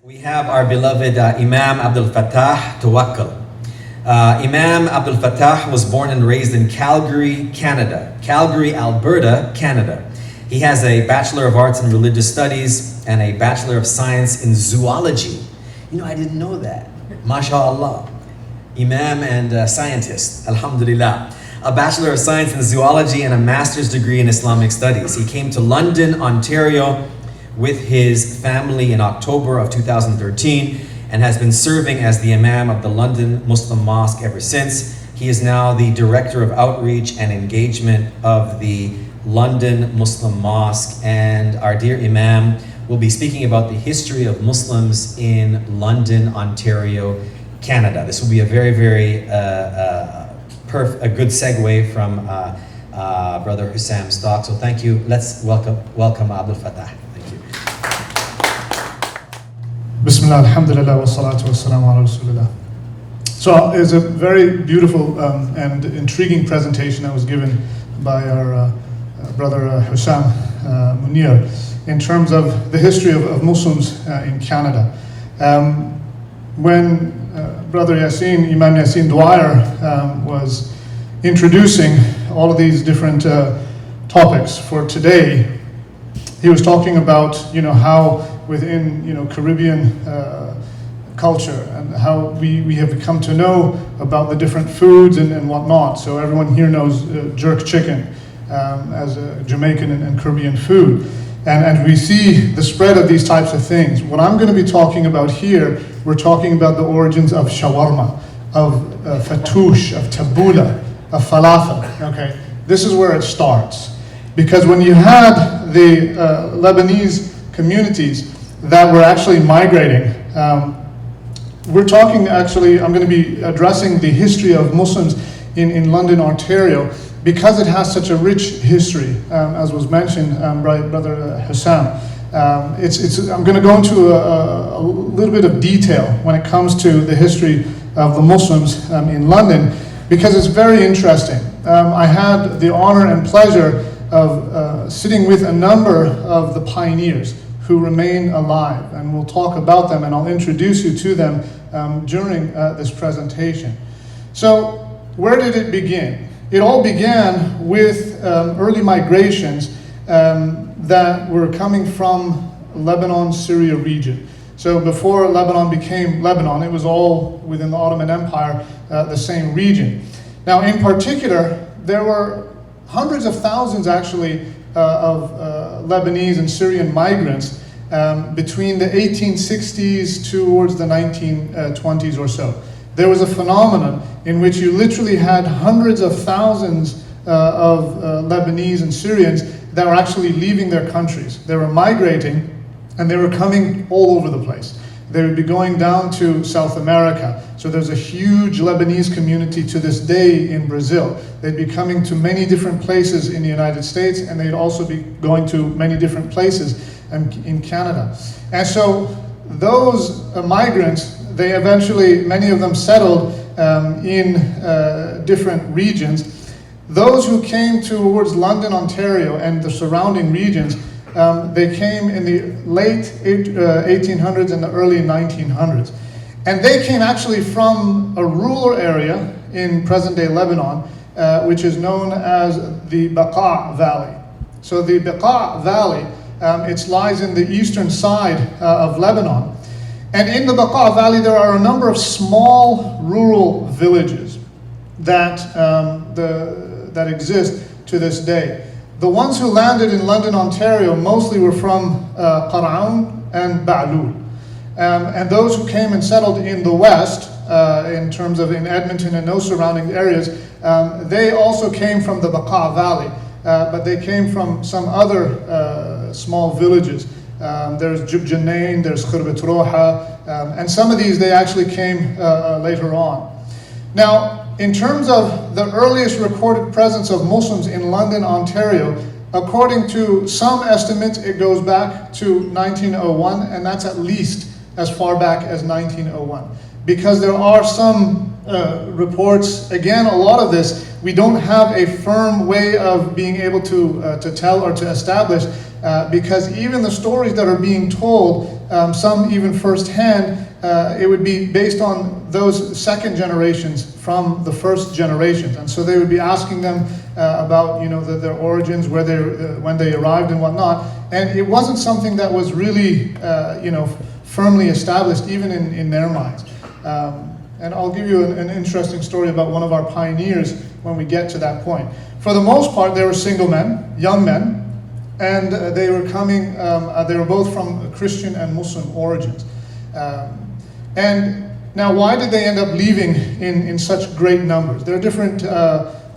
We have our beloved Imam Abd Alfatah Twakkal. Imam Abd Alfatah was born and raised in Calgary, Canada. Calgary, Alberta, Canada. He has a Bachelor of Arts in Religious Studies and a Bachelor of Science in Zoology. You know, I didn't know that. MashaAllah. Imam and scientist. Alhamdulillah. A Bachelor of Science in Zoology and a Master's degree in Islamic Studies. He came to London, Ontario with his family in October of 2013 and has been serving as the Imam of the London Muslim Mosque ever since. He is now the Director of Outreach and Engagement of the London Muslim Mosque, and our dear Imam will be speaking about the history of Muslims in London, Ontario, Canada. This will be a very, very a good segue from Brother Hussam's talk. So thank you. Let's welcome Abd Alfatah. Thank you. Bismillah, alhamdulillah, wa salatu wa salamu ala rasulillah. So it's a very beautiful and intriguing presentation that was given by our brother Hussam Munir in terms of the history of Muslims in Canada. When Brother Yassin, Imam Yassin Dwyer was introducing all of these different topics for today, he was talking about, how within, Caribbean culture and how we have come to know about the different foods and whatnot. So everyone here knows jerk chicken as a Jamaican and Caribbean food. And we see the spread of these types of things. What I'm going to be talking about here, we're talking about the origins of shawarma, of fatoush, of tabbouleh, of falafel. Okay, this is where it starts. Because when you had the Lebanese communities that were actually migrating, we're talking actually, I'm going to be addressing the history of Muslims in London, Ontario, because it has such a rich history, as was mentioned by Brother Hussam. I'm going to go into a little bit of detail when it comes to the history of the Muslims in London, because it's very interesting. I had the honor and pleasure of sitting with a number of the pioneers who remain alive, and we'll talk about them, and I'll introduce you to them during this presentation. So, where did it begin? It all began with early migrations that were coming from Lebanon, Syria region. So before Lebanon became Lebanon, it was all within the Ottoman Empire, the same region. Now in particular, there were hundreds of thousands actually of Lebanese and Syrian migrants between the 1860s towards the 1920s or so. There was a phenomenon in which you literally had hundreds of thousands of Lebanese and Syrians that were actually leaving their countries. They were migrating and they were coming all over the place. They would be going down to South America. So there's a huge Lebanese community to this day in Brazil. They'd be coming to many different places in the United States, and they'd also be going to many different places in Canada. And so those migrants, they eventually, many of them settled in different regions. Those who came towards London, Ontario and the surrounding regions, they came in the late 1800s and the early 1900s. And they came actually from a rural area in present-day Lebanon, which is known as the Baqa Valley. So the Baqa Valley, it lies in the eastern side of Lebanon. And in the Baqa Valley, there are a number of small rural villages that, that exist to this day. The ones who landed in London, Ontario, mostly were from Qar'aun and Ba'lul. And those who came and settled in the west, in terms of in Edmonton and those surrounding areas, they also came from the Baqa Valley, but they came from some other small villages. There's Jubjanain, there's Khurbat Roha, and some of these they actually came later on. Now, in terms of the earliest recorded presence of Muslims in London, Ontario, according to some estimates, it goes back to 1901, and that's at least as far back as 1901, because there are some reports, again, a lot of this, we don't have a firm way of being able to tell or to establish, because even the stories that are being told, some even firsthand, it would be based on those second generations from the first generations. And so they would be asking them about, their origins, where when they arrived and whatnot. And it wasn't something that was really, firmly established even in their minds. And I'll give you an interesting story about one of our pioneers when we get to that point. For the most part, they were single men, young men, and they were coming, they were both from Christian and Muslim origins. And now, why did they end up leaving in such great numbers? There are different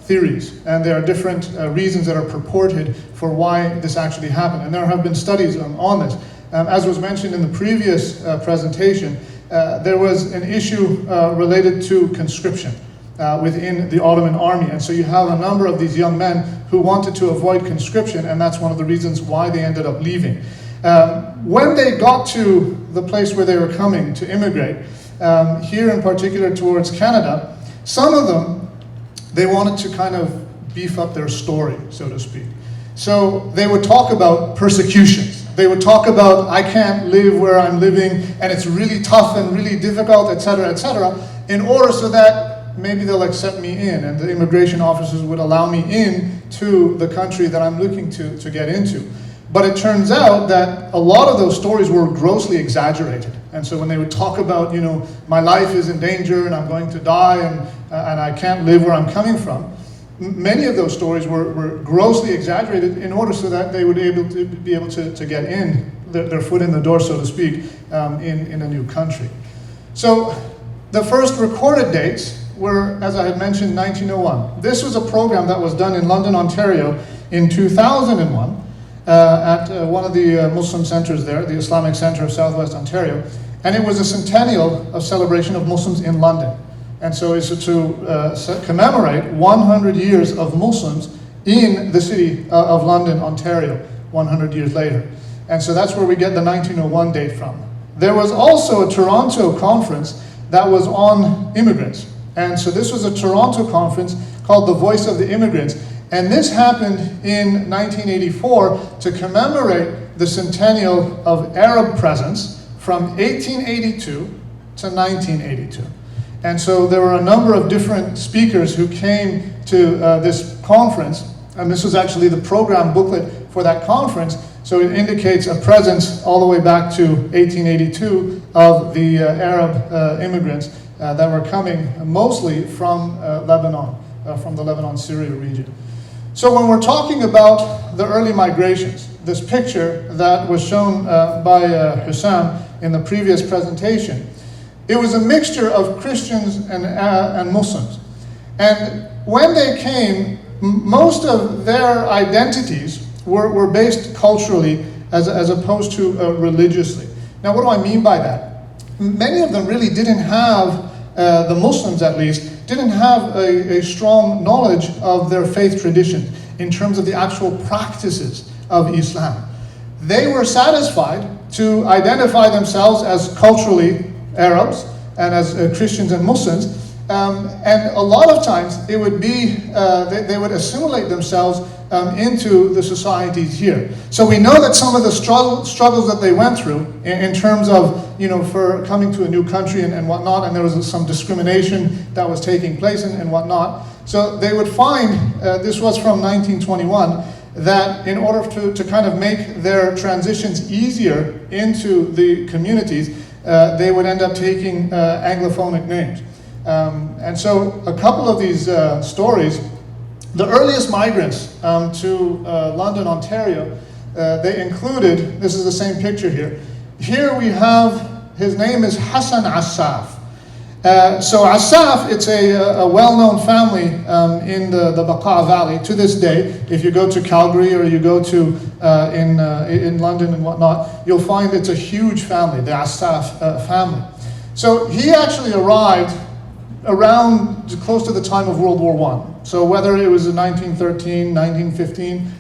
theories, and there are different reasons that are purported for why this actually happened. And there have been studies on this. As was mentioned in the previous presentation, there was an issue related to conscription within the Ottoman army. And so you have a number of these young men who wanted to avoid conscription, and that's one of the reasons why they ended up leaving. When they got to the place where they were coming to immigrate, here in particular towards Canada, some of them, they wanted to kind of beef up their story, so to speak. So they would talk about persecutions. They would talk about, I can't live where I'm living, and it's really tough and really difficult, etc., in order so that maybe they'll accept me in, and the immigration officers would allow me in to the country that I'm looking to get into. But it turns out that a lot of those stories were grossly exaggerated. And so when they would talk about, my life is in danger and I'm going to die and I can't live where I'm coming from, many of those stories were grossly exaggerated in order so that they would be able to get in, their foot in the door, so to speak, in a new country. So the first recorded dates were, as I had mentioned, 1901. This was a program that was done in London, Ontario in 2001 at one of the Muslim centers there, the Islamic Center of Southwest Ontario. And it was a centennial of celebration of Muslims in London. And so it's to commemorate 100 years of Muslims in the city of London, Ontario, 100 years later. And so that's where we get the 1901 date from. There was also a Toronto conference that was on immigrants. And so this was a Toronto conference called The Voice of the Immigrants. And this happened in 1984 to commemorate the centennial of Arab presence from 1882 to 1982. And so there were a number of different speakers who came to this conference, and this was actually the program booklet for that conference. So it indicates a presence all the way back to 1882 of the Arab immigrants that were coming mostly from Lebanon, from the Lebanon-Syria region. So when we're talking about the early migrations, this picture that was shown by Hussam in the previous presentation, it was a mixture of Christians and Muslims. And when they came, most of their identities were based culturally as opposed to religiously. Now, what do I mean by that? Many of them really didn't have, the Muslims at least, didn't have a strong knowledge of their faith tradition in terms of the actual practices of Islam. They were satisfied to identify themselves as culturally Arabs and as Christians and Muslims, and a lot of times it would be they would assimilate themselves into the societies here. So we know that some of the struggles that they went through in terms of for coming to a new country and whatnot, and there was some discrimination that was taking place and whatnot. So they would find, this was from 1921, that in order to kind of make their transitions easier into the communities, they would end up taking Anglophonic names. And so a couple of these stories, the earliest migrants to London, Ontario, they included, this is the same picture here. Here we have, his name is Hassan Assaf. So Assaf, it's a well-known family in the Baqa Valley to this day. If you go to Calgary or you go to in London and whatnot, you'll find it's a huge family, the Assaf family. So he actually arrived around close to the time of World War I. So whether it was in 1913, 1915,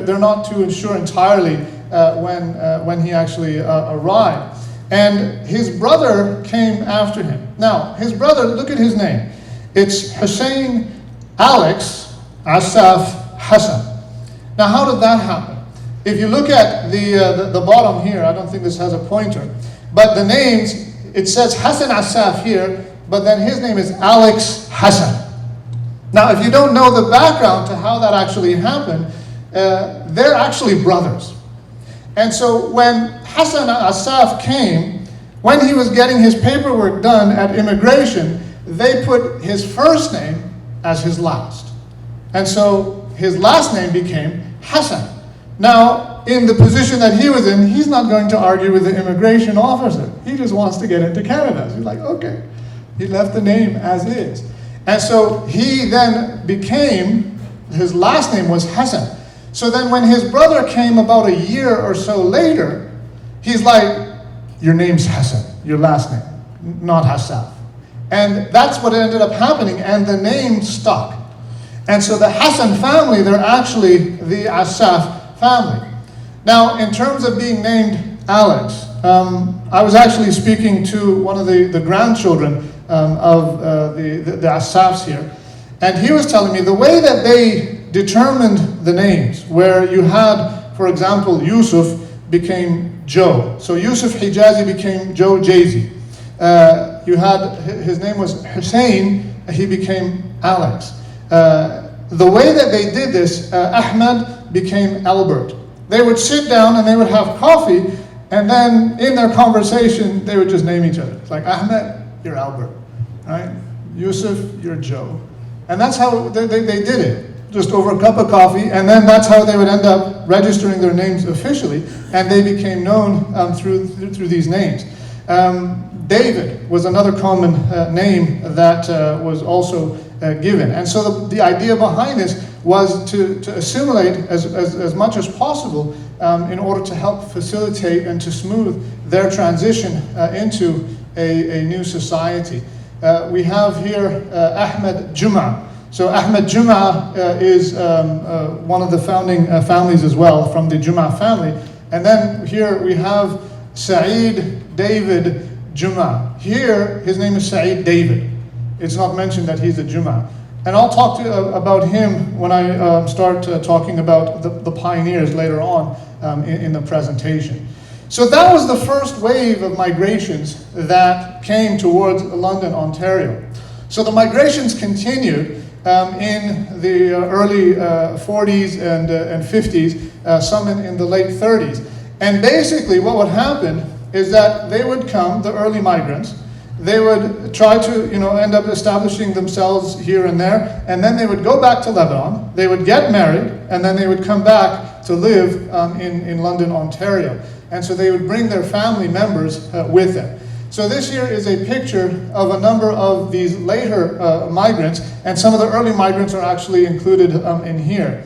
they're not too sure entirely when he actually arrived. And his brother came after him. Now, his brother, look at his name. It's Hussein Alex Asaf Hassan. Now, how did that happen? If you look at the bottom here, I don't think this has a pointer, but the names, it says Hassan Asaf here, but then his name is Alex Hassan. Now, if you don't know the background to how that actually happened, they're actually brothers. And so when Hassan Asaf came, when he was getting his paperwork done at immigration, they put his first name as his last. And so his last name became Hassan. Now, in the position that he was in, he's not going to argue with the immigration officer. He just wants to get into Canada. So he's like, okay. He left the name as is. And so he then became, his last name was Hassan. So then when his brother came about a year or so later, he's like, your name's Hassan, your last name, not Hassaf. And that's what ended up happening, and the name stuck. And so the Hassan family, they're actually the Asaf family. Now, in terms of being named Alex, I was actually speaking to one of the grandchildren of the Asafs here, and he was telling me the way that they determined the names, where you had, for example, Yusuf became Joe. So Yusuf Hijazi became Joe Jay-Z. You had, his name was Hussein, he became Alex. The way that they did this, Ahmed became Albert. They would sit down and they would have coffee, and then in their conversation, they would just name each other. It's like, Ahmed, you're Albert, right? Yusuf, you're Joe. And that's how they did it. Just over a cup of coffee, and then that's how they would end up registering their names officially, and they became known through these names. David was another common name that was also given. And so the idea behind this was to assimilate as much as possible in order to help facilitate and to smooth their transition into a new society. We have here Ahmed Juma. So Ahmed Juma is one of the founding families as well, from the Juma family. And then here we have Saeed David Juma. Here, his name is Saeed David. It's not mentioned that he's a Juma. And I'll talk about him when I start talking about the pioneers later on in the presentation. So that was the first wave of migrations that came towards London, Ontario. So the migrations continued in the early 40s and 50s, some in the late 30s. And basically what would happen is that they would come, the early migrants, they would try to end up establishing themselves here and there, and then they would go back to Lebanon, they would get married, and then they would come back to live in London, Ontario. And so they would bring their family members with them. So this here is a picture of a number of these later migrants, and some of the early migrants are actually included in here.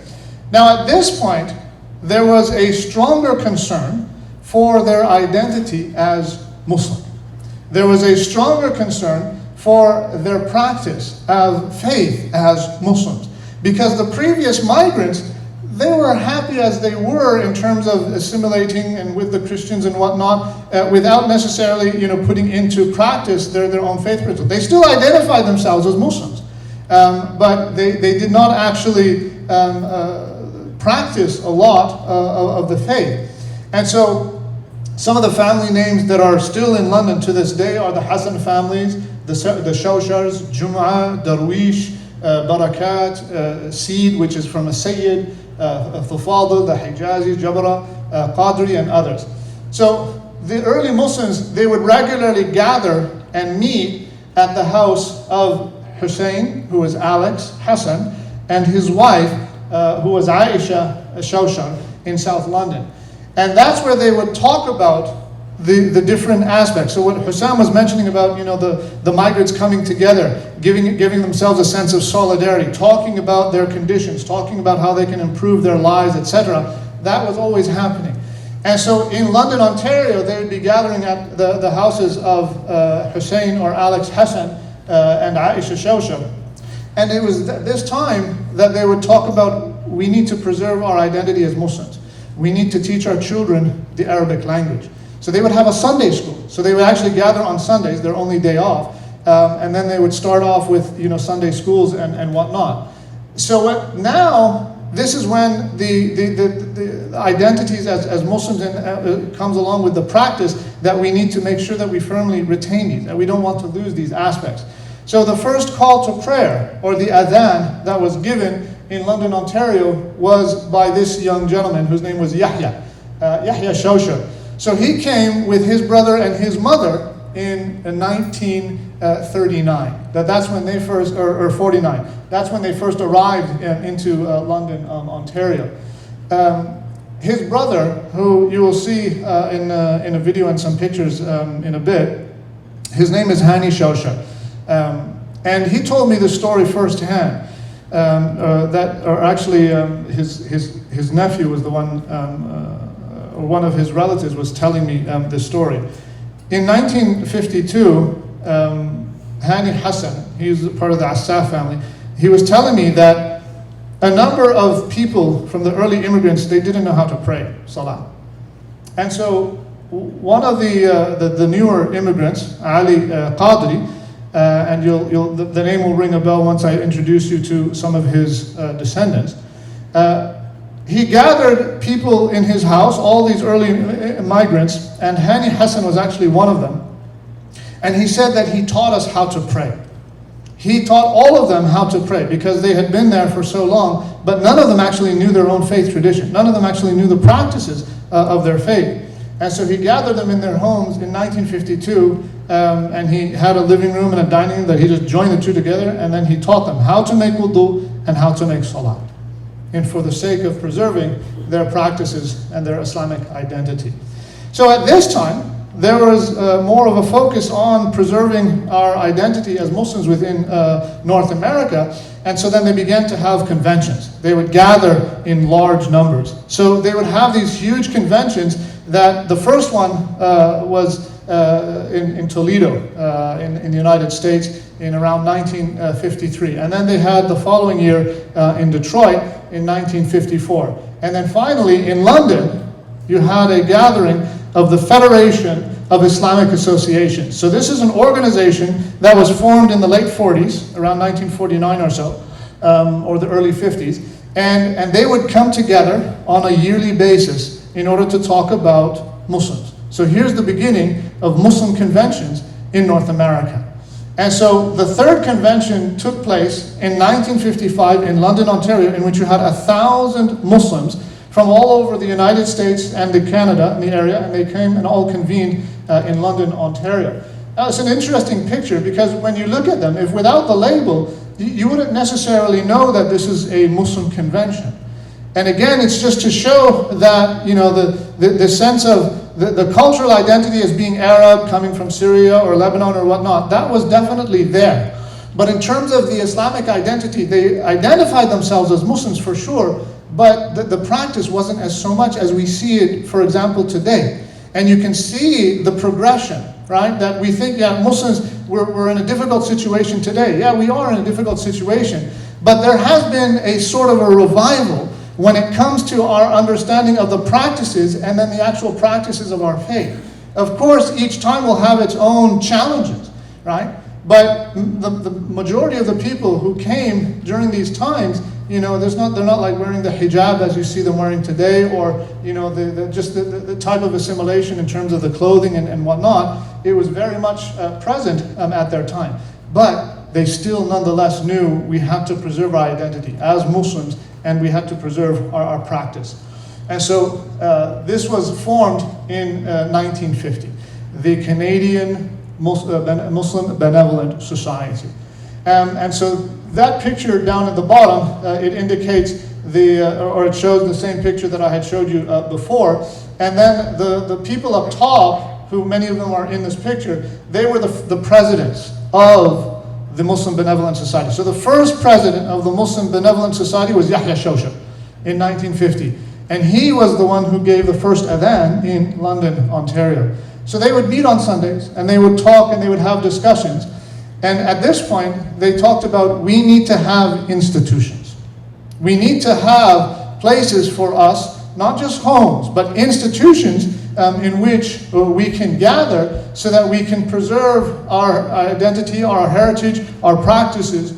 Now at this point, there was a stronger concern for their identity as Muslim. There was a stronger concern for their practice of faith as Muslims. Because the previous migrants, they were happy as they were in terms of assimilating and with the Christians and whatnot, without necessarily putting into practice their own faith principles. They still identified themselves as Muslims, but they did not actually practice a lot of the faith. And so some of the family names that are still in London to this day are the Hassan families, the Shawshars, Jum'a, Darwish, Barakat, Seed, which is from a Sayyid, Thufadl, the Hijazi, Jabra, Qadri, and others. So the early Muslims, they would regularly gather and meet at the house of Hussein, who was Alex Hassan, and his wife, who was Aisha Shawshar, in South London. And that's where they would talk about the different aspects. So what Hussam was mentioning about, the migrants coming together, giving themselves a sense of solidarity, talking about their conditions, talking about how they can improve their lives, etc. That was always happening. And so in London, Ontario, they would be gathering at the houses of Hussein or Alex Hassan and Aisha Shawshar. And it was this time that they would talk about, we need to preserve our identity as Muslims. We need to teach our children the Arabic language. So they would have a Sunday school. So they would actually gather on Sundays, their only day off, and then they would start off with Sunday schools and whatnot. So now, this is when the identities as Muslims comes along with the practice that we need to make sure that we firmly retain these, and we don't want to lose these aspects. So the first call to prayer, or the adhan, that was given in London, Ontario, was by this young gentleman whose name was Yahya Shosha. So he came with his brother and his mother in 1939. That's when they first, or 49. That's when they first arrived into London, Ontario. His brother, who you will see in a video and some pictures in a bit, his name is Hani Shosha. And he told me the story firsthand. His nephew was the one, or one of his relatives was telling me this story. In 1952, Hani Hassan, he's part of the Assaf family, he was telling me that a number of people from the early immigrants, they didn't know how to pray Salah. And so one of the newer immigrants, Ali Qadri, and the name will ring a bell once I introduce you to some of his descendants. He gathered people in his house, all these early migrants, and Hani Hassan was actually one of them. And he said that he taught us how to pray. He taught all of them how to pray because they had been there for so long, but none of them actually knew their own faith tradition. None of them actually knew the practices of their faith. And so he gathered them in their homes in 1952, and he had a living room and a dining room that he just joined the two together, and then he taught them how to make wudu and how to make salah, and for the sake of preserving their practices and their Islamic identity. So at this time, there was more of a focus on preserving our identity as Muslims within North America, and so then they began to have conventions. They would gather in large numbers. So they would have these huge conventions. That the first one was in Toledo, in the United States, in around 1953. And then they had the following year in Detroit in 1954. And then finally in London, you had a gathering of the Federation of Islamic Associations. So this is an organization that was formed in the late 40s, around 1949 or so, or the early 50s. And they would come together on a yearly basis in order to talk about Muslims. So here's the beginning of Muslim conventions in North America. And so the third convention took place in 1955 in London, Ontario, in which you had 1,000 Muslims from all over the United States and Canada in the area, and they came and all convened in London, Ontario. Now it's an interesting picture because when you look at them, if without the label, you wouldn't necessarily know that this is a Muslim convention. And again, it's just to show that, the sense of the cultural identity as being Arab, coming from Syria or Lebanon or whatnot, that was definitely there. But in terms of the Islamic identity, they identified themselves as Muslims for sure, but the practice wasn't as so much as we see it, for example, today. And you can see the progression, right? That we think, Muslims, we're in a difficult situation today. Yeah, we are in a difficult situation. But there has been a sort of a revival when it comes to our understanding of the practices and then the actual practices of our faith. Of course, each time will have its own challenges, right? But the majority of the people who came during these times, they're not like wearing the hijab as you see them wearing today, or the type of assimilation in terms of the clothing and whatnot. It was very much present at their time. But they still nonetheless knew we had to preserve our identity as Muslims, and we had to preserve our practice. And so this was formed in 1950, the Canadian Muslim Benevolent Society. And so that picture down at the bottom, it indicates it shows the same picture that I had showed you before. And then the people up top, who many of them are in this picture, they were the presidents of the Muslim Benevolent Society. So the first president of the Muslim Benevolent Society was Yahya Shosha in 1950. And he was the one who gave the first adhan in London, Ontario. So they would meet on Sundays, and they would talk, and they would have discussions. And at this point, they talked about, we need to have institutions. We need to have places for us, not just homes, but institutions in which we can gather so that we can preserve our identity, our heritage, our practices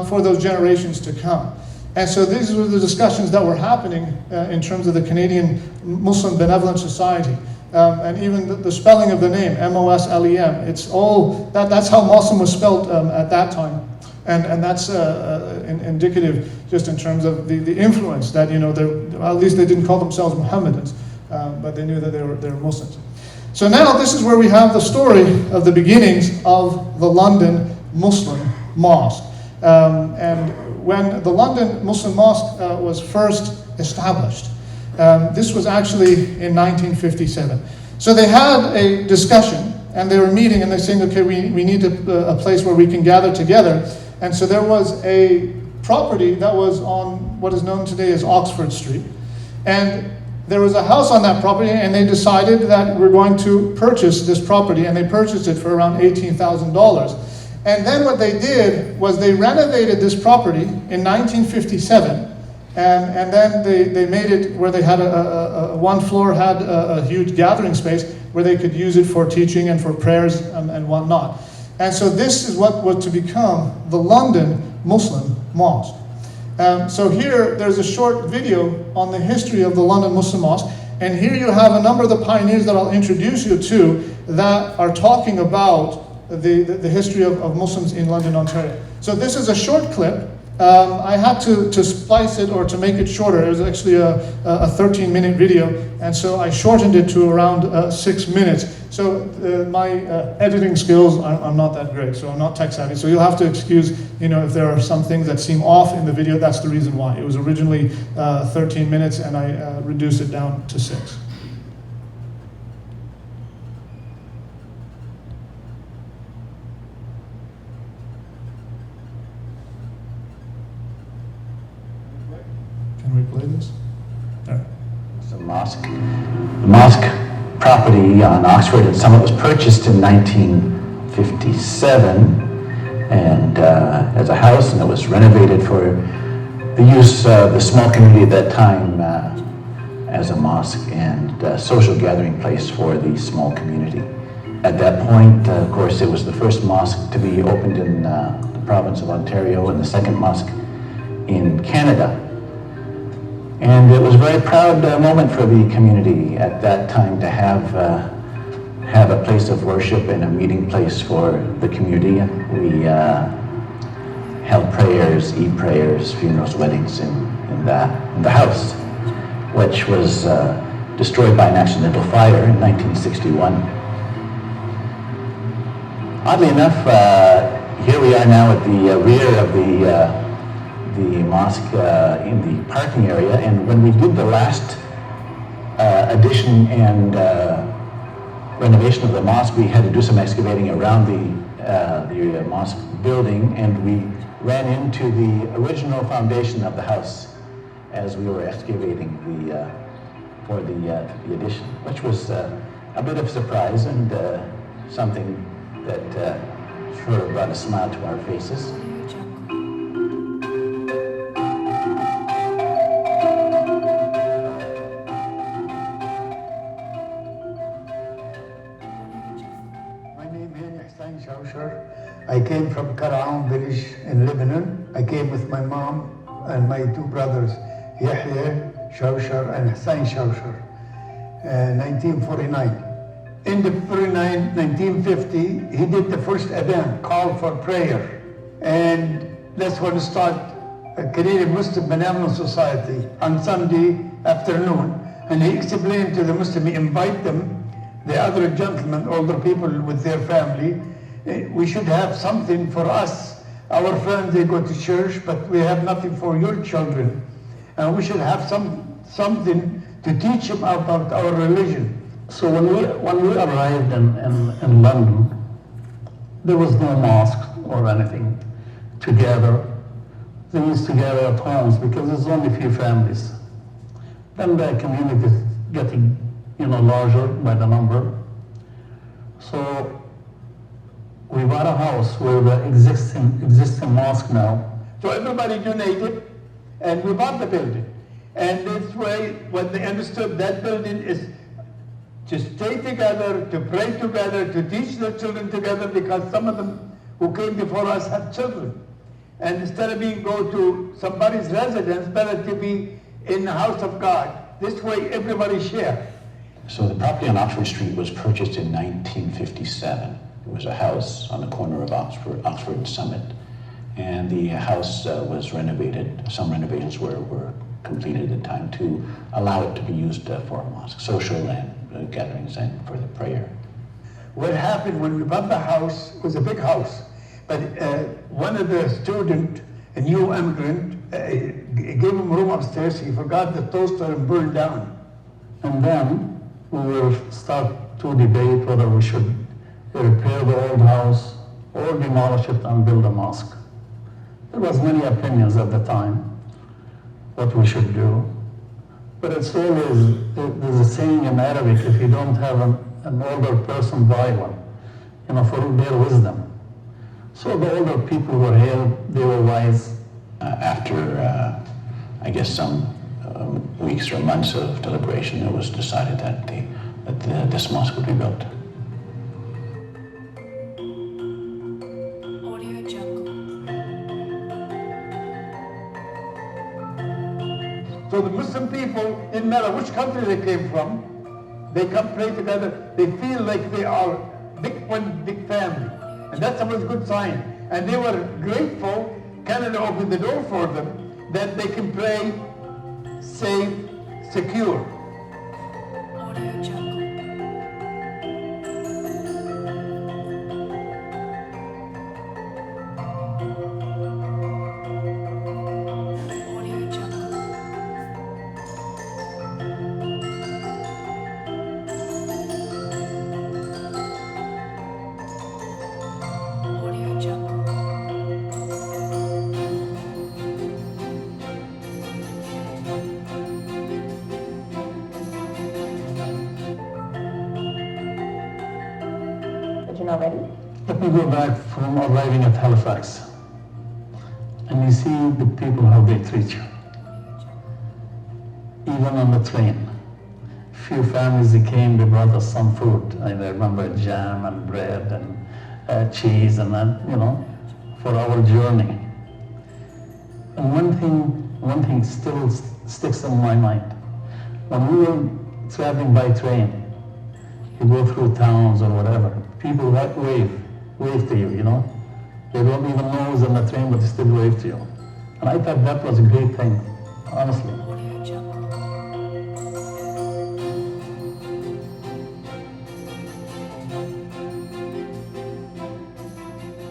for those generations to come. And so these were the discussions that were happening in terms of the Canadian Muslim Benevolent Society. And even the spelling of the name, M-O-S-L-E-M, it's all, that's how Muslim was spelled at that time. And that's indicative just in terms of the influence that, at least they didn't call themselves Mohammedans, but they knew that they were Muslims. So now this is where we have the story of the beginnings of the London Muslim Mosque. And when the London Muslim Mosque was first established, this was actually in 1957. So they had a discussion, and they were meeting, and they're saying, okay, we need a place where we can gather together. And so there was a property that was on what is known today as Oxford Street. And there was a house on that property, and they decided that we're going to purchase this property, and they purchased it for around $18,000. And then what they did was they renovated this property in 1957, and then they made it where they had one floor had a huge gathering space where they could use it for teaching and for prayers and whatnot. And so this is what was to become the London Muslim Mosque. So here, there's a short video on the history of the London Muslim Mosque. And here you have a number of the pioneers that I'll introduce you to that are talking about the history of Muslims in London, Ontario. So this is a short clip. I had to splice it or to make it shorter. It was actually a 13-minute video, and so I shortened it to around 6 minutes. So my editing skills, I'm not that great, so I'm not tech savvy. So you'll have to excuse, if there are some things that seem off in the video. That's the reason why. It was originally 13 minutes, and I reduced it down to 6. Can we play this? There. It's a mosque. The mosque property on Oxford and Summit was purchased in 1957 and as a house, and it was renovated for the use of the small community at that time as a mosque and social gathering place for the small community. At that point, of course, it was the first mosque to be opened in the province of Ontario and the second mosque in Canada. And it was a very proud moment for the community at that time to have a place of worship and a meeting place for the community. We held prayers, prayers, funerals, weddings in the house, which was destroyed by an accidental fire in 1961. Oddly enough, here we are now at the rear of the mosque in the parking area, and when we did the last addition and renovation of the mosque, we had to do some excavating around the mosque building, and we ran into the original foundation of the house as we were excavating for the addition, which was a bit of a surprise and something that sure brought a smile to our faces. I came from Karaoun village in Lebanon. I came with my mom and my two brothers, Yahya Shawshar and Hussein Shawshar, 1949. In the 1950, he did the first adhan, call for prayer. And that's when it started a Canadian Muslim Benevolent Society on Sunday afternoon. And he explained to the Muslim, he invite them, the other gentlemen, older people with their family, we should have something for us. Our friends, they go to church, but we have nothing for your children. And we should have something to teach them about our religion. So when we arrived in London, there was no mosque or anything to gather. They used to gather at homes because there's only a few families. Then the community is getting, larger by the number. So we bought a house where the existing mosque now. So everybody donated, and we bought the building. And this way, when they understood that building is to stay together, to pray together, to teach their children together, because some of them who came before us have children. And instead of being go to somebody's residence, better to be in the house of God. This way everybody share. So the property on Oxford Street was purchased in 1957. It was a house on the corner of Oxford and Summit. And the house was renovated. Some renovations were completed at the time to allow it to be used for a mosque, social and gatherings and for the prayer. What happened when we bought the house, it was a big house, but one of the students, a new immigrant, gave him room upstairs. He forgot the toaster and burned down. And then we will start to debate whether we should repair the old house or demolish it and build a mosque. There was many opinions at the time what we should do, but it's always, there's a saying in Arabic, if you don't have an older person, buy one, for their wisdom. So the older people were here, they were wise. After, I guess, some weeks or months of deliberation, it was decided that this mosque would be built. So the Muslim people, didn't matter which country they came from, they come pray together, they feel like they are one big family. And that's always a good sign. And they were grateful Canada opened the door for them, that they can pray safe, secure. Already? Let me go back from arriving at Halifax. And you see the people, how they treat you. Even on the train. Few families that came, they brought us some food. I remember jam and bread and cheese and that, for our journey. And one thing still sticks in my mind. When we were traveling by train, you go through towns or whatever, people that wave to you, They don't even know who's on the train, but they still wave to you. And I thought that was a great thing, honestly.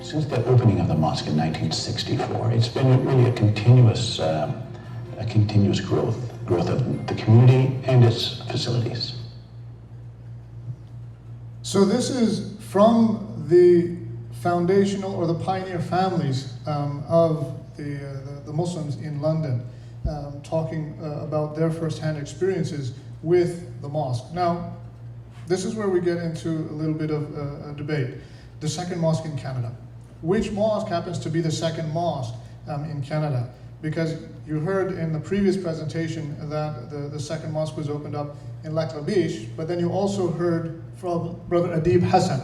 Since the opening of the mosque in 1964, it's been really a continuous growth of the community and its facilities. So this is from the foundational or the pioneer families of the Muslims in London, talking about their first-hand experiences with the mosque. Now, this is where we get into a little bit of a debate. The second mosque in Canada. Which mosque happens to be the second mosque in Canada? Because you heard in the previous presentation that the second mosque was opened up in Lac La Biche, but then you also heard from Brother Adib Hassan,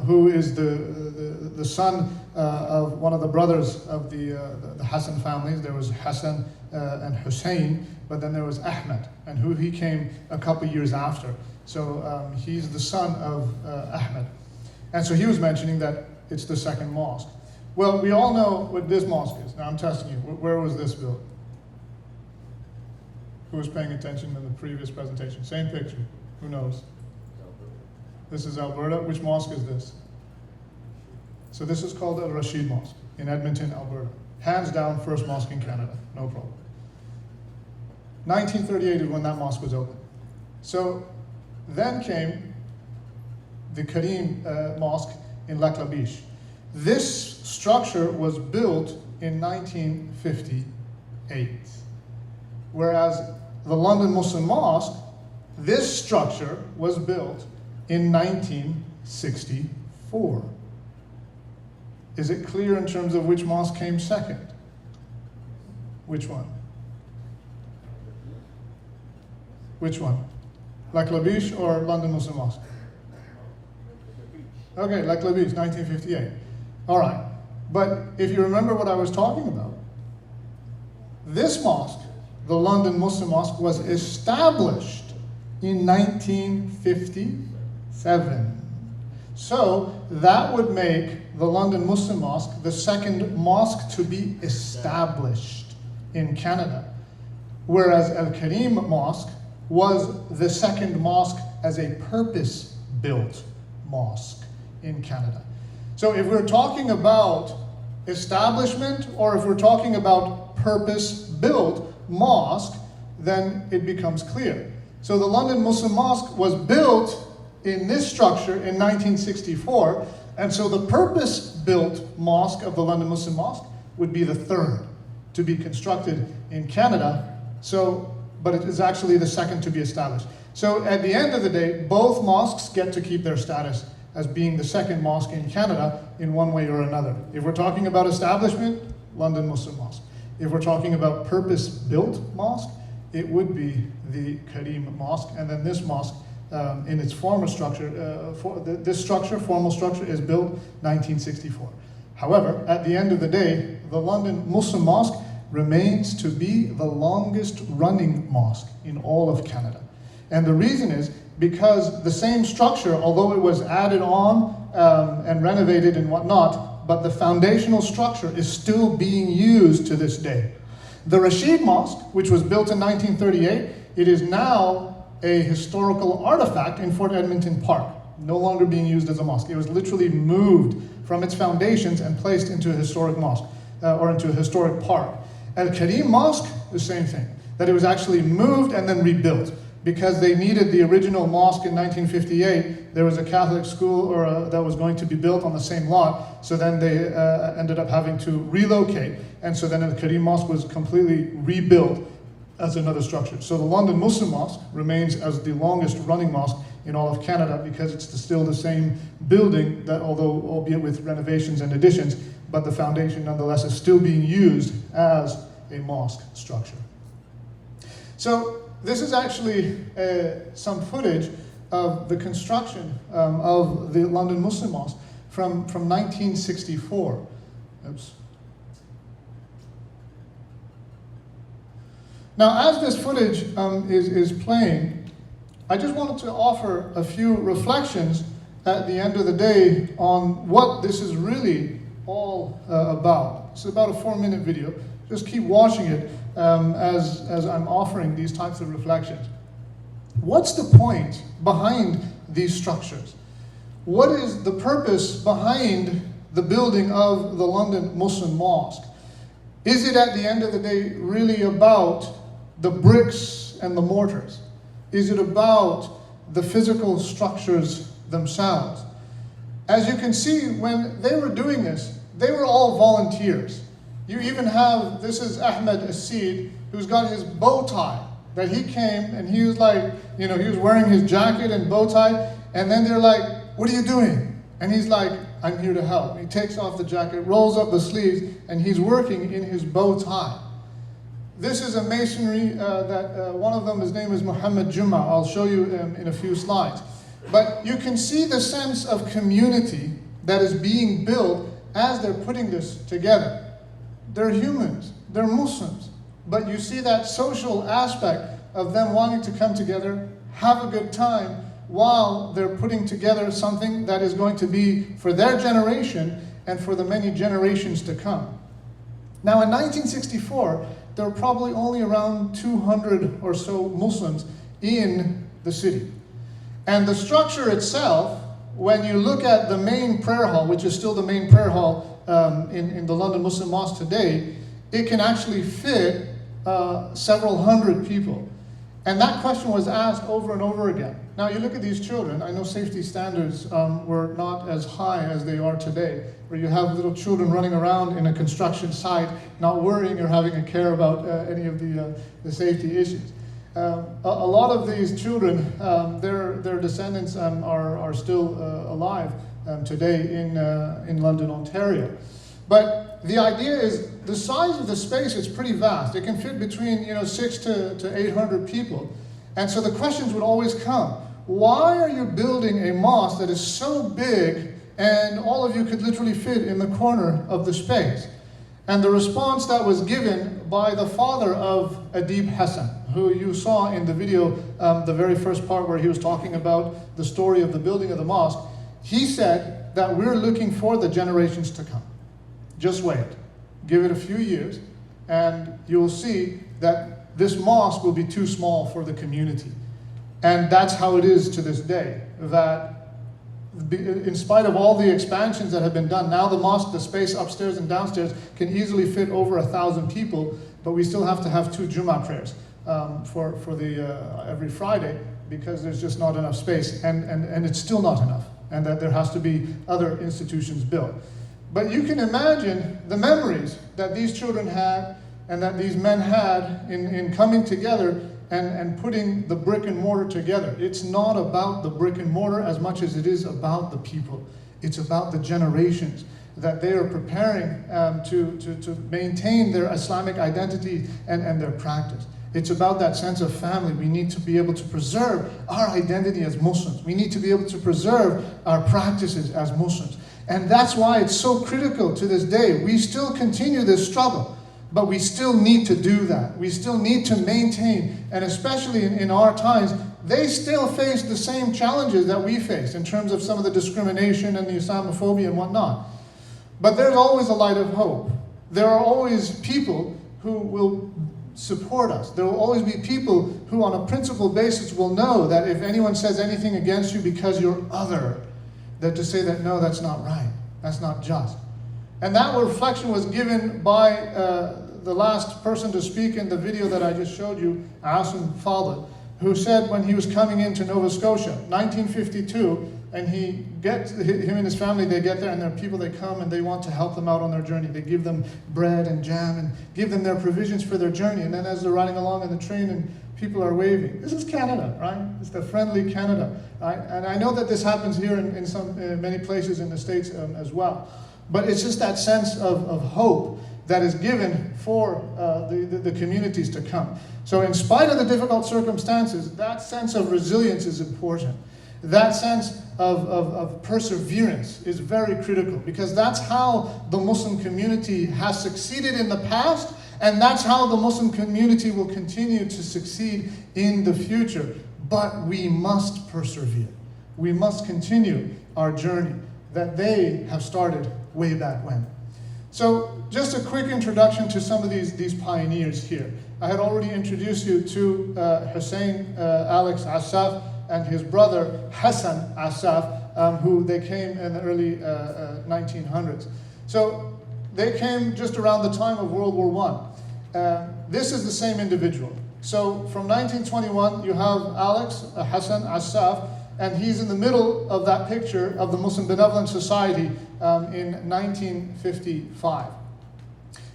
who is the son of one of the brothers of the Hassan families. There was Hassan and Hussein, but then there was Ahmed, and who he came a couple years after. So he's the son of Ahmed. And so he was mentioning that it's the second mosque. Well, we all know what this mosque is. Now I'm testing you. Where was this built? Who was paying attention in the previous presentation? Same picture. Who knows? This is Alberta. Which mosque is this? So this is called Al Rashid Mosque in Edmonton, Alberta. Hands down, first mosque in Canada. No problem. 1938 is when that mosque was opened. So then came the Karim Mosque in Lac La Biche. This structure was built in 1958. Whereas the London Muslim Mosque, this structure was built in 1964. Is it clear in terms of which mosque came second? Which one? Which one? Like Labish or London Muslim Mosque? Okay, like Labish, 1958. All right. But if you remember what I was talking about, this mosque, the London Muslim Mosque, was established in 1957. So that would make the London Muslim Mosque the second mosque to be established in Canada, whereas Al-Karim Mosque was the second mosque as a purpose-built mosque in Canada. So if we're talking about establishment or if we're talking about purpose-built mosque, then it becomes clear. So the London Muslim Mosque was built in this structure in 1964, and so the purpose-built mosque of the London Muslim Mosque would be the third to be constructed in Canada. But it is actually the second to be established. So at the end of the day, both mosques get to keep their status as being the second mosque in Canada in one way or another. If we're talking about establishment, London Muslim Mosque. If we're talking about purpose-built mosque, it would be the Karim Mosque, and then this mosque in its former structure, this formal structure is built 1964. However, at the end of the day, the London Muslim Mosque remains to be the longest running mosque in all of Canada. And the reason is because the same structure, although it was added on and renovated and whatnot, but the foundational structure is still being used to this day. The Rashid Mosque, which was built in 1938, it is now a historical artifact in Fort Edmonton Park, no longer being used as a mosque. It was literally moved from its foundations and placed into a historic mosque, or into a historic park. Al-Karim Mosque, the same thing, that it was actually moved and then rebuilt because they needed the original mosque in 1958. There was a Catholic school that was going to be built on the same lot, so then they ended up having to relocate, and so then Al-Karim Mosque was completely rebuilt as another structure. So the London Muslim Mosque remains as the longest running mosque in all of Canada because it's still the same building, that although albeit with renovations and additions, but the foundation nonetheless is still being used as a mosque structure. So this is actually some footage of the construction of the London Muslim Mosque from 1964. Oops. Now, as this footage is playing, I just wanted to offer a few reflections at the end of the day on what this is really all about. It's about a 4-minute video. Just keep watching it as I'm offering these types of reflections. What's the point behind these structures? What is the purpose behind the building of the London Muslim Mosque? Is it at the end of the day really about the bricks and the mortars? Is it about the physical structures themselves? As you can see, when they were doing this, they were all volunteers. You even have, this is Ahmed Asid, who's got his bow tie, that he came and he was like, he was wearing his jacket and bow tie, and then they're like, "What are you doing?" And he's like, "I'm here to help." He takes off the jacket, rolls up the sleeves, and he's working in his bow tie. This is a masonry that one of them, his name is Muhammad Juma. I'll show you in a few slides. But you can see the sense of community that is being built as they're putting this together. They're humans, they're Muslims, but you see that social aspect of them wanting to come together, have a good time, while they're putting together something that is going to be for their generation and for the many generations to come. Now in 1964, there were probably only around 200 or so Muslims in the city. And the structure itself, when you look at the main prayer hall, which is still the main prayer hall in the London Muslim Mosque today, it can actually fit several hundred people. And that question was asked over and over again. Now you look at these children, I know safety standards were not as high as they are today, where you have little children running around in a construction site, not worrying or having a care about any of the safety issues. A lot of these children, their descendants are still alive today in London, Ontario. But the idea is the size of the space is pretty vast. It can fit between 600 to 800 people. And so the questions would always come. Why are you building a mosque that is so big and all of you could literally fit in the corner of the space? And the response that was given by the father of Adib Hassan, who you saw in the video, the very first part where he was talking about the story of the building of the mosque, he said that we're looking for the generations to come. Just wait. Give it a few years, and you'll see that this mosque will be too small for the community. And that's how it is to this day, that in spite of all the expansions that have been done, now the mosque, the space upstairs and downstairs can easily fit over 1,000 people, but we still have to have 2 Jummah prayers for every Friday, because there's just not enough space, and it's still not enough, and that there has to be other institutions built. But you can imagine the memories that these children had and that these men had in coming together and putting the brick and mortar together. It's not about the brick and mortar as much as it is about the people. It's about the generations that they are preparing to maintain their Islamic identity and their practice. It's about that sense of family. We need to be able to preserve our identity as Muslims. We need to be able to preserve our practices as Muslims. And that's why it's so critical to this day. We still continue this struggle, but we still need to do that. We still need to maintain, and especially in our times, they still face the same challenges that we face in terms of some of the discrimination and the Islamophobia and whatnot. But there's always a light of hope. There are always people who will support us. There will always be people who on a principled basis will know that if anyone says anything against you because you're other, that to say that no, that's not right, that's not just. And that reflection was given by the last person to speak in the video that I just showed you, Asim Fadl, who said when he was coming into Nova Scotia, 1952, and him and his family, they get there and there are people that come and they want to help them out on their journey. They give them bread and jam and give them their provisions for their journey. And then as they're riding along in the train and people are waving. This is Canada, right? It's the friendly Canada, right? And I know that this happens here in many places in the States as well. But it's just that sense of hope that is given for the communities to come. So in spite of the difficult circumstances, that sense of resilience is important. That sense of perseverance is very critical, because that's how the Muslim community has succeeded in the past, and that's how the Muslim community will continue to succeed in the future. But we must persevere. We must continue our journey that they have started way back when. So just a quick introduction to some of these pioneers here. I had already introduced you to Hussein Alex Asaf and his brother Hassan Asaf, who they came in the early 1900s. So they came just around the time of World War I. This is the same individual. So from 1921, you have Alex Hassan Asaf, and he's in the middle of that picture of the Muslim Benevolent Society in 1955.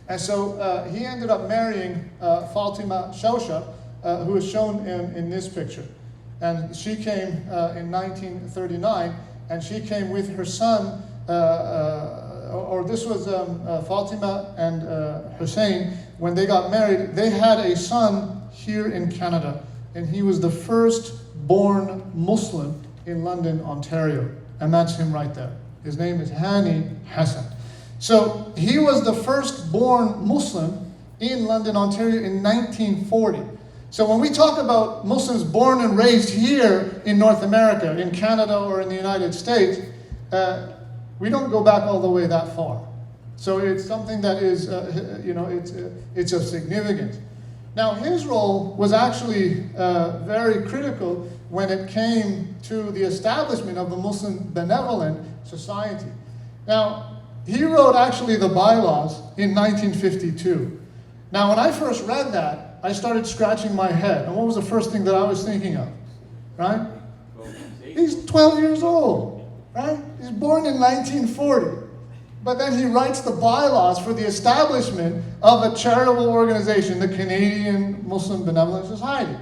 And so he ended up marrying Fatima Shawsha, who is shown in this picture. And she came in 1939, and she came with her son, or this was Fatima and Hussein. When they got married, they had a son here in Canada, and he was the first born Muslim in London, Ontario. And that's him right there. His name is Hani Hassan. So he was the first born Muslim in London, Ontario in 1940. So when we talk about Muslims born and raised here in North America, in Canada or in the United States, we don't go back all the way that far. So it's something that is, it's of significance. Now his role was actually very critical when it came to the establishment of the Muslim Benevolent Society. Now he wrote actually the bylaws in 1952. Now when I first read that, I started scratching my head. And what was the first thing that I was thinking of? Right? He's 12 years old, right? He's born in 1940. But then he writes the bylaws for the establishment of a charitable organization, the Canadian Muslim Benevolent Society.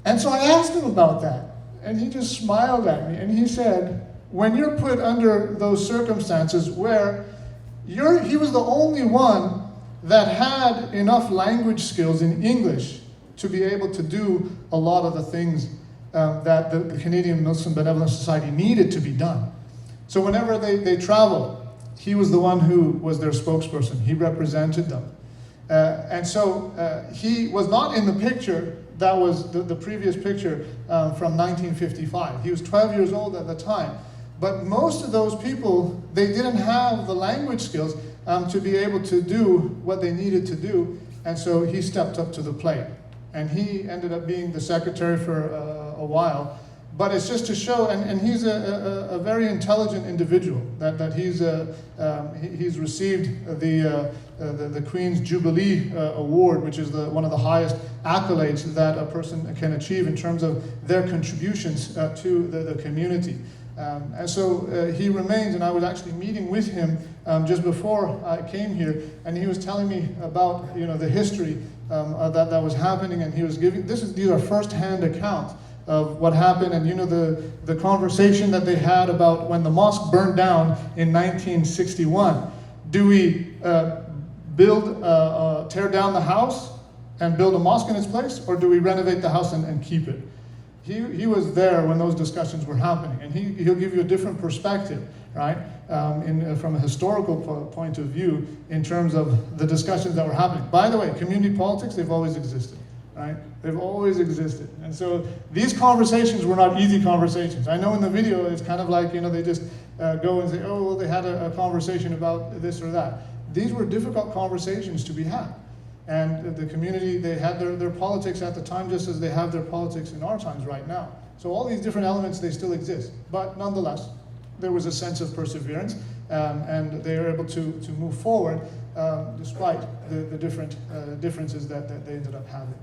And so I asked him about that. And he just smiled at me. And he said, when you're put under those circumstances where he was the only one that had enough language skills in English to be able to do a lot of the things that the Canadian Muslim Benevolent Society needed to be done. So whenever they traveled, he was the one who was their spokesperson. He represented them. And so he was not in the picture that was the previous picture from 1955. He was 12 years old at the time. But most of those people, they didn't have the language skills to be able to do what they needed to do. And so he stepped up to the plate. And he ended up being the secretary for a while. But it's just to show, and he's a very intelligent individual, that he's received the Queen's Jubilee Award, which is one of the highest accolades that a person can achieve in terms of their contributions to the community. And so he remains, and I was actually meeting with him just before I came here, and he was telling me about the history that was happening, and he was giving, these are first-hand accounts of what happened, and the conversation that they had about when the mosque burned down in 1961. Do we tear down the house and build a mosque in its place, or do we renovate the house and keep it? He was there when those discussions were happening, and he'll give you a different perspective, right? From a historical point of view, in terms of the discussions that were happening. By the way, community politics, they've always existed, right? They've always existed. And so these conversations were not easy conversations. I know in the video, it's kind of like, they just go and say, oh, well, they had a conversation about this or that. These were difficult conversations to be had. And the community, they had their politics at the time, just as they have their politics in our times right now. So all these different elements, they still exist. But nonetheless, there was a sense of perseverance, and they were able to move forward despite the different differences that they ended up having.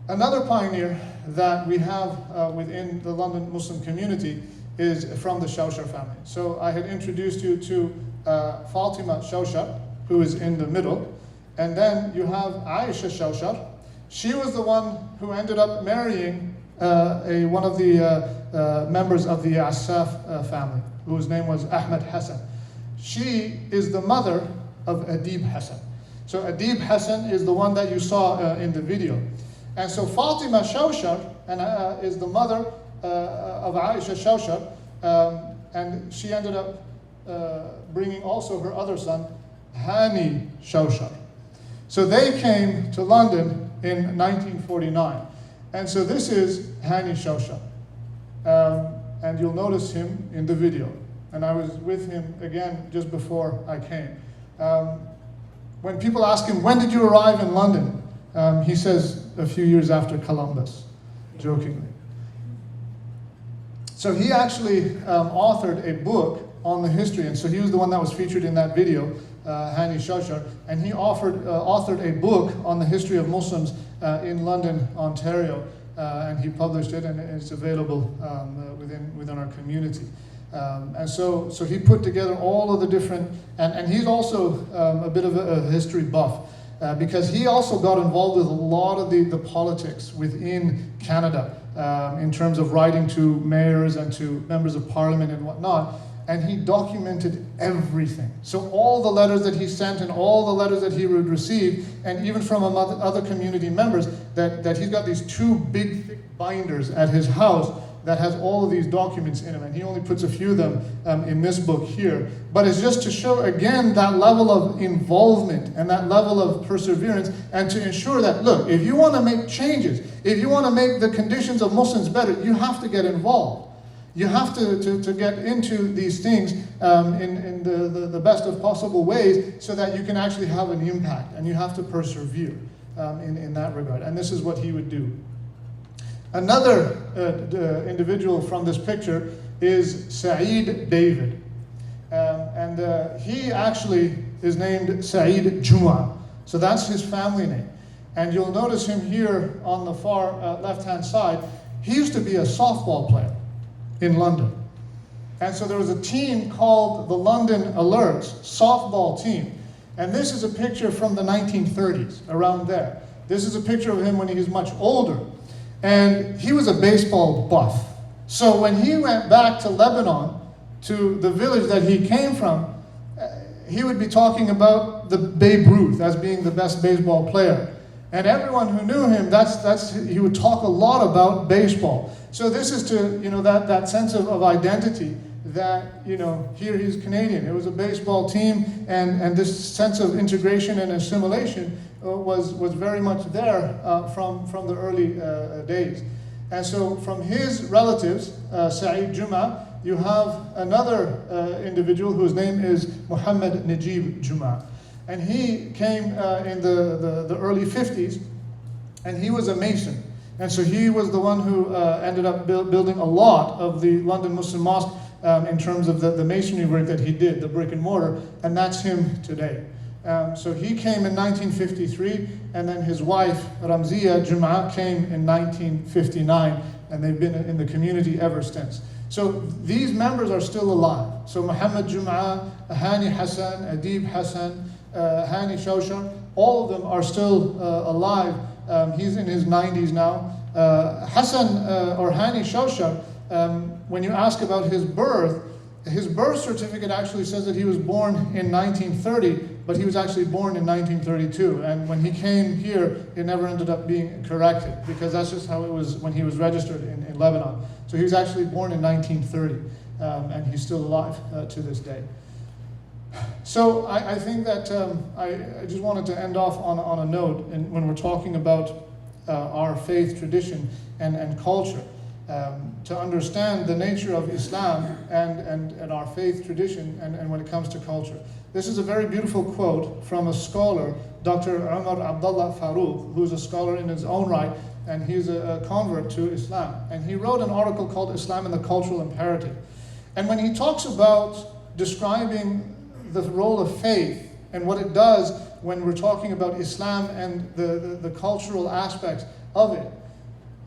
Another pioneer that we have within the London Muslim community is from the Shawshar family. So I had introduced you to Fatima Shawshar, who is in the middle. And then you have Aisha Shawshar. She was the one who ended up marrying one of the members of the Asaf family, whose name was Ahmed Hassan. She is the mother of Adib Hassan. So Adib Hassan is the one that you saw in the video. And so Fatima Shawshar is the mother of Aisha Shawshar, and she ended up bringing also her other son, Hani Shawshar. So they came to London in 1949. And so this is Hani Shawshar. And you'll notice him in the video. And I was with him again just before I came. When people ask him, when did you arrive in London? He says, a few years after Columbus, jokingly. So he actually authored a book on the history, and so he was the one that was featured in that video, Hani Shawshar, and he authored a book on the history of Muslims in London, Ontario, and he published it, and it's available within our community. And so he put together all of the different, and he's also a bit of a history buff, because he also got involved with a lot of the politics within Canada in terms of writing to mayors and to members of parliament and whatnot. And he documented everything. So all the letters that he sent and all the letters that he would receive, and even from other community members, that he's got these two big thick binders at his house that has all of these documents in them. And he only puts a few of them in this book here. But it's just to show, again, that level of involvement and that level of perseverance, and to ensure that, look, if you want to make changes, if you want to make the conditions of Muslims better, you have to get involved. You have to get into these things in the best of possible ways so that you can actually have an impact, and you have to persevere in that regard. And this is what he would do. Another individual from this picture is Saeed David. And he actually is named Saeed Juma. So that's his family name. And you'll notice him here on the far left-hand side. He used to be a softball player in London. And so there was a team called the London Alerts softball team. And this is a picture from the 1930s, around there. This is a picture of him when he was much older. And he was a baseball buff. So when he went back to Lebanon, to the village that he came from, he would be talking about the Babe Ruth as being the best baseball player. And everyone who knew him, he would talk a lot about baseball. So this is to, that sense of identity that, here he's Canadian. It was a baseball team, and this sense of integration and assimilation was very much there from the early days. And so from his relatives, Sa'id Juma, you have another individual whose name is Muhammad Najib Juma. And he came in the early 50s, and he was a Mason. And so he was the one who ended up building a lot of the London Muslim Mosque in terms of the masonry work that he did, the brick and mortar, and that's him today. So he came in 1953, and then his wife, Ramziya Juma, came in 1959, and they've been in the community ever since. So these members are still alive. So Muhammad Juma, Hani Hassan, Adib Hassan, Hani Shawshar, all of them are still alive. He's in his 90s now. Hassan or Hani Shawshar, when you ask about his birth certificate actually says that he was born in 1930, but he was actually born in 1932. And when he came here, it never ended up being corrected, because that's just how it was when he was registered in Lebanon. So he was actually born in 1930, and he's still alive to this day. So I think that I just wanted to end off on a note, and when we're talking about our faith tradition and culture, to understand the nature of Islam and our faith tradition and when it comes to culture. This is a very beautiful quote from a scholar, Dr. Imam Abd Alfatah, who's a scholar in his own right, and he's a convert to Islam. And he wrote an article called Islam and the Cultural Imperative. And when he talks about describing the role of faith and what it does when we're talking about Islam and the cultural aspects of it,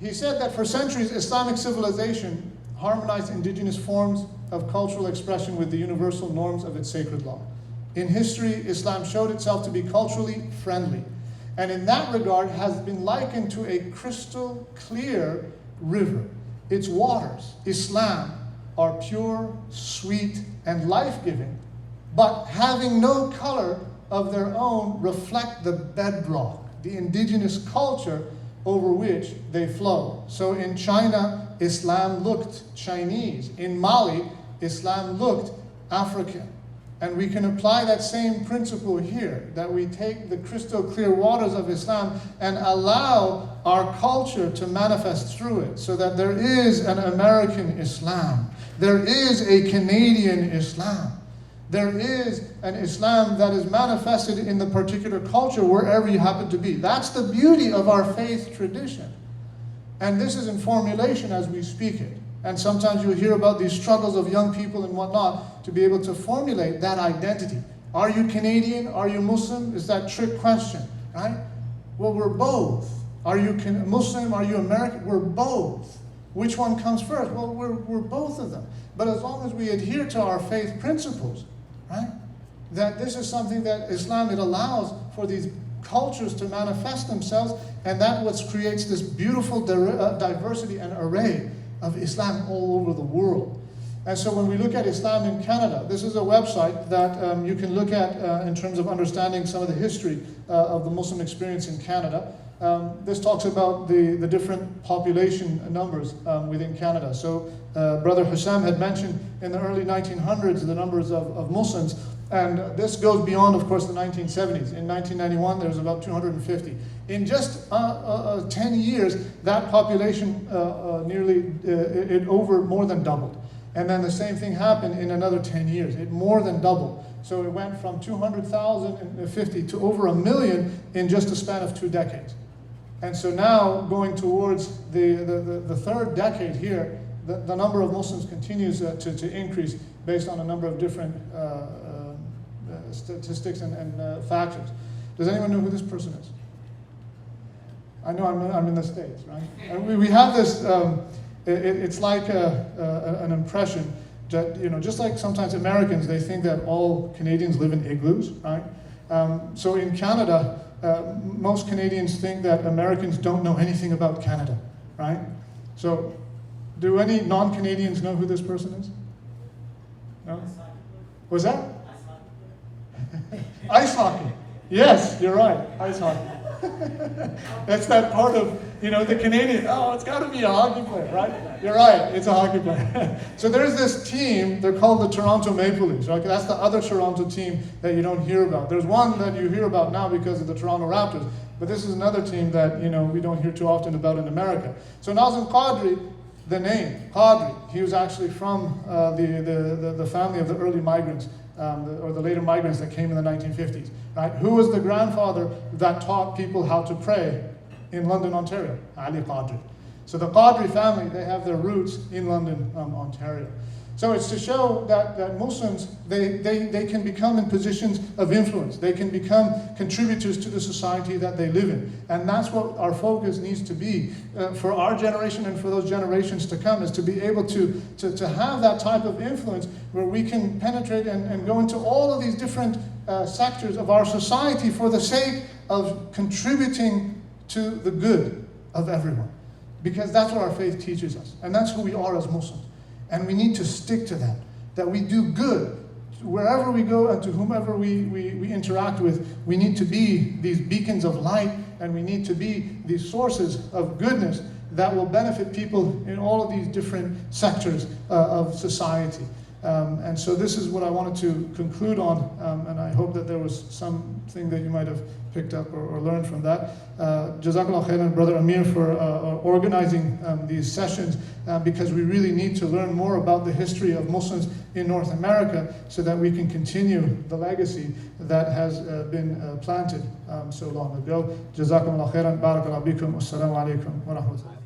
he said that for centuries, Islamic civilization harmonized indigenous forms of cultural expression with the universal norms of its sacred law. In history, Islam showed itself to be culturally friendly, and in that regard has been likened to a crystal clear river. Its waters, Islam, are pure, sweet, and life-giving, but having no color of their own, reflect the bedrock, the indigenous culture over which they flow. So in China, Islam looked Chinese. In Mali, Islam looked African. And we can apply that same principle here, that we take the crystal clear waters of Islam and allow our culture to manifest through it, so that there is an American Islam, there is a Canadian Islam, there is an Islam that is manifested in the particular culture wherever you happen to be. That's the beauty of our faith tradition. And this is in formulation as we speak it. And sometimes you'll hear about these struggles of young people and whatnot to be able to formulate that identity. Are you Canadian? Are you Muslim? Is that trick question, right? Well, we're both. Are you Muslim? Are you American? We're both. Which one comes first? Well, we're both of them. But as long as we adhere to our faith principles, right? That this is something that Islam, it allows for these cultures to manifest themselves, and that what creates this beautiful diversity and array of Islam all over the world. And so when we look at Islam in Canada, this is a website that you can look at in terms of understanding some of the history of the Muslim experience in Canada. This talks about the different population numbers within Canada. So Brother Hussam had mentioned in the early 1900s the numbers of Muslims, and this goes beyond, of course, the 1970s. In 1991, there was about 250. In just 10 years, that population more than doubled. And then the same thing happened in another 10 years. It more than doubled. So it went from 200,050 to over 1 million in just a span of 2 decades. And so now, going towards the third decade here, the number of Muslims continues to increase based on a number of different statistics and factors. Does anyone know who this person is? I know I'm in the States, right? And we have this, it's like an impression that, just like sometimes Americans, they think that all Canadians live in igloos, right? So in Canada, most Canadians think that Americans don't know anything about Canada, right? So do any non-Canadians know who this person is? No? Was that? Ice hockey. Yes, you're right. Ice hockey. That's that part of, the Canadian, oh, it's got to be a hockey player, right? You're right, it's a hockey player. So there's this team, they're called the Toronto Maple Leafs, right? That's the other Toronto team that you don't hear about. There's one that you hear about now because of the Toronto Raptors, but this is another team that, we don't hear too often about in America. So Nazim Qadri, the name, Qadri, he was actually from the family of the early migrants, or the later migrants that came in the 1950s, right? Who was the grandfather that taught people how to pray in London, Ontario? Ali Qadri. So the Qadri family, they have their roots in London, Ontario. So it's to show that Muslims, they can become in positions of influence. They can become contributors to the society that they live in. And that's what our focus needs to be for our generation and for those generations to come, is to be able to have that type of influence where we can penetrate and go into all of these different sectors of our society for the sake of contributing to the good of everyone. Because that's what our faith teaches us. And that's who we are as Muslims. And we need to stick to that we do good. Wherever we go and to whomever we interact with, we need to be these beacons of light, and we need to be these sources of goodness that will benefit people in all of these different sectors of society. And so this is what I wanted to conclude on, and I hope that there was something that you might have picked up or learned from that. Jazakallah khairan, Brother Amir, for organizing these sessions, because we really need to learn more about the history of Muslims in North America so that we can continue the legacy that has been planted so long ago. Jazakallah khairan, barakallahu bikum, wassalamu alaikum wa rahmatullah.